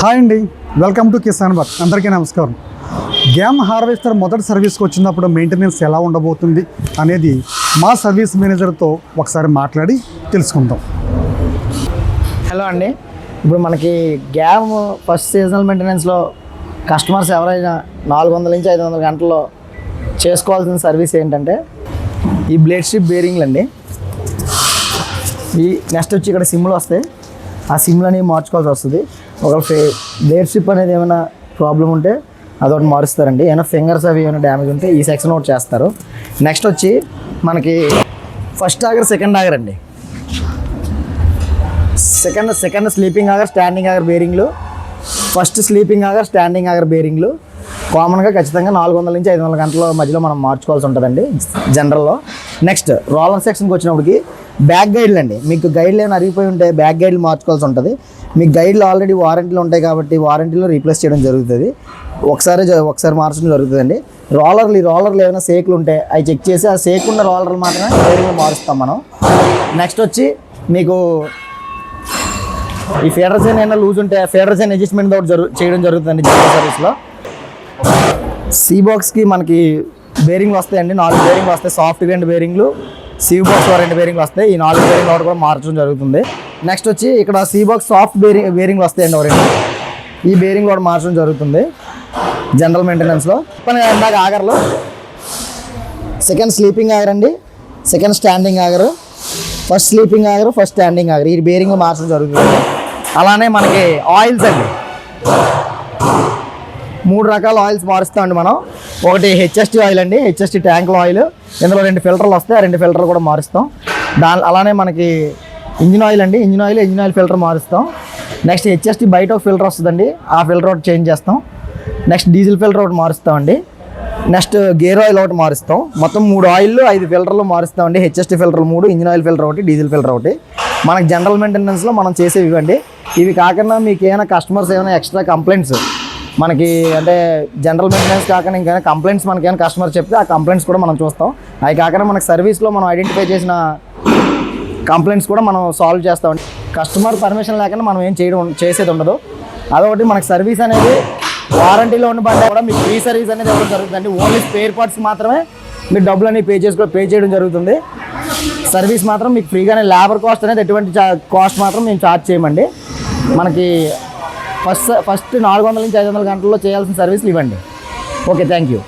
Hi అండి, welcome to Kisan bath. అందరికీ నమస్కారం. గ్యామ్ హార్వెస్టర్ మొదటి సర్వీస్కి వచ్చినప్పుడు మెయింటెనెన్స్ ఎలా ఉండబోతుంది అనేది మా సర్వీస్ మేనేజర్తో ఒకసారి మాట్లాడి తెలుసుకుందాం. హలో అండి, ఇప్పుడు మనకి గ్యామ్ ఫస్ట్ సీజనల్ మెయింటెనెన్స్లో కస్టమర్స్ ఎవరైనా 400 నుంచి 500 గంటల్లో చేసుకోవాల్సిన సర్వీస్ ఏంటంటే ఈ బ్లేడ్ స్ట్రిప్ బేరింగ్లు అండి. ఈ నెక్స్ట్ వచ్చి ఇక్కడ సిమ్లు వస్తాయి, ఆ సిమ్లని మార్చుకోవాల్సి వస్తుంది. ఒక బ్లేడ్ స్ట్రిప్ అనేది ఏమైనా ప్రాబ్లం ఉంటే అదొకటి మారుస్తారండి. ఏమైనా ఫింగర్స్ అవి ఏమైనా డ్యామేజ్ ఉంటే ఈ సెక్షన్ ఒకటి చేస్తారు. నెక్స్ట్ వచ్చి మనకి ఫస్ట్ ఆగర్ సెకండ్ ఆగర్ అండి. Second sleeping auger standing auger బేరింగ్లు, first sleeping auger standing auger బేరింగ్లు కామన్గా ఖచ్చితంగా 400 నుంచి 500 గంటల మధ్యలో మనం మార్చుకోవాల్సి ఉంటుందండి జనరల్లో. నెక్స్ట్ రోలర్ సెక్షన్కి వచ్చినప్పటికి బ్యాక్ గైడ్లు అండి. మీకు గైడ్లు ఏమైనా అరిగిపోయి ఉంటే బ్యాక్ గైడ్లు మార్చుకోవాల్సి ఉంటుంది. మీకు గైడ్లు ఆల్రెడీ వారంటీలు ఉంటాయి కాబట్టి వారంటీలో రీప్లేస్ చేయడం జరుగుతుంది. ఒకసారి మార్చడం జరుగుతుందండి. రోలర్లు ఏమైనా సేకులు ఉంటే అవి చెక్ చేసి ఆ సేక్ ఉన్న రోలర్లు మాత్రమే గైడ్లు మారుస్తాం మనం. నెక్స్ట్ వచ్చి మీకు ఈ ఫీడర్ చైన్ ఏమైనా లూజ్ ఉంటే ఫీడర్ చైన్ అడ్జస్ట్మెంట్ చేయడం జరుగుతుందండి జనరల్ సర్వీస్లో. సీ బాక్స్కి మనకి బేరింగ్లు వస్తాయండి, 4 బేరింగ్లు వస్తాయి. సాఫ్ట్ గ్రైండ్ బేరింగ్లు, సీ బాక్స్ 2 బేరింగ్లు వస్తాయి. ఈ 4 బేరింగ్లు ఒకటి కూడా మార్చడం జరుగుతుంది. నెక్స్ట్ వచ్చి ఇక్కడ సీ బాక్స్ సాఫ్ట్ బేరింగ్లు వస్తాయండి, 2. ఈ బేరింగ్ కూడా మార్చడం జరుగుతుంది జనరల్ మెయింటెనెన్స్లో. ఇందాక ఆగర్లో సెకండ్ స్లీపింగ్ ఆగర్ అండి, second standing auger, first sleeping auger, first standing auger, ఈ బేరింగ్ మార్చడం జరుగుతుంది. అలానే మనకి ఆయిల్స్ అండి, 3 రకాల ఆయిల్స్ మారుస్తామండి మనం. ఒకటి హెచ్ఎస్టీ ఆయిల్ అండి, హెచ్ఎస్టీ ట్యాంకుల ఆయిల్. ఇందులో 2 ఫిల్టర్లు వస్తాయి, ఆ 2 ఫిల్టర్లు కూడా మారుస్తాం. అలానే మనకి ఇంజిన్ ఆయిల్ అండి, ఇంజిన్ ఆయిల్ ఫిల్టర్ మారుస్తాం. నెక్స్ట్ హెచ్ఎస్టీ బయట ఒక ఫిల్టర్ వస్తుందండి, ఆ ఫిల్టర్ ఒకటి చేంజ్ చేస్తాం. నెక్స్ట్ డీజిల్ ఫిల్టర్ ఒకటి మారుస్తామండి. నెక్స్ట్ గేర్ ఆయిల్ ఒకటి మారుస్తాం. మొత్తం 3 ఆయిల్లు 5 ఫిల్టర్లు మారుస్తామండి. HST filter 3, engine oil filter ఒకటి, డీజిల్ ఫిల్టర్ ఒకటి. మనకి జనరల్ మెయింటెనెన్స్లో మనం చేసేవి ఇవ్వండి. ఇవి కాకుండా మీకు ఏమైనా కస్టమర్స్ ఏమైనా ఎక్స్ట్రా కంప్లైంట్స్ మనకి అంటే జనరల్ మెయింటెనెన్స్ కాకుండా ఇంకేమైనా కంప్లైంట్స్ మనకేమైనా కస్టమర్ చెప్తే ఆ కంప్లైంట్స్ కూడా మనం చూస్తాం. అవి కాకుండా మనకి సర్వీస్లో మనం ఐడెంటిఫై చేసిన కంప్లైంట్స్ కూడా మనం సాల్వ్ చేస్తామండి. కస్టమర్ పర్మిషన్ లేకుండా మనం ఏం చేసేది ఉండదు. అదొకటి మనకి సర్వీస్ అనేది వారంటీలో ఉన్న బండి కూడా మీకు ఫ్రీ సర్వీస్ అనేది ఇవ్వడం జరుగుతుందండి. ఓన్లీ స్పేర్ పార్ట్స్ మాత్రమే మీరు డబ్బులు అనేవి పే చేయడం జరుగుతుంది. సర్వీస్ మాత్రం మీకు ఫ్రీగానే, లేబర్ కాస్ట్ అనేది ఎటువంటి కాస్ట్ మాత్రం మేము ఛార్జ్ చేయమండి. మనకి ఫస్ట్ 400 నుంచి 500 గంటల్లో చేయాల్సిన సర్వీసులు ఇవ్వండి. Okay, thank you.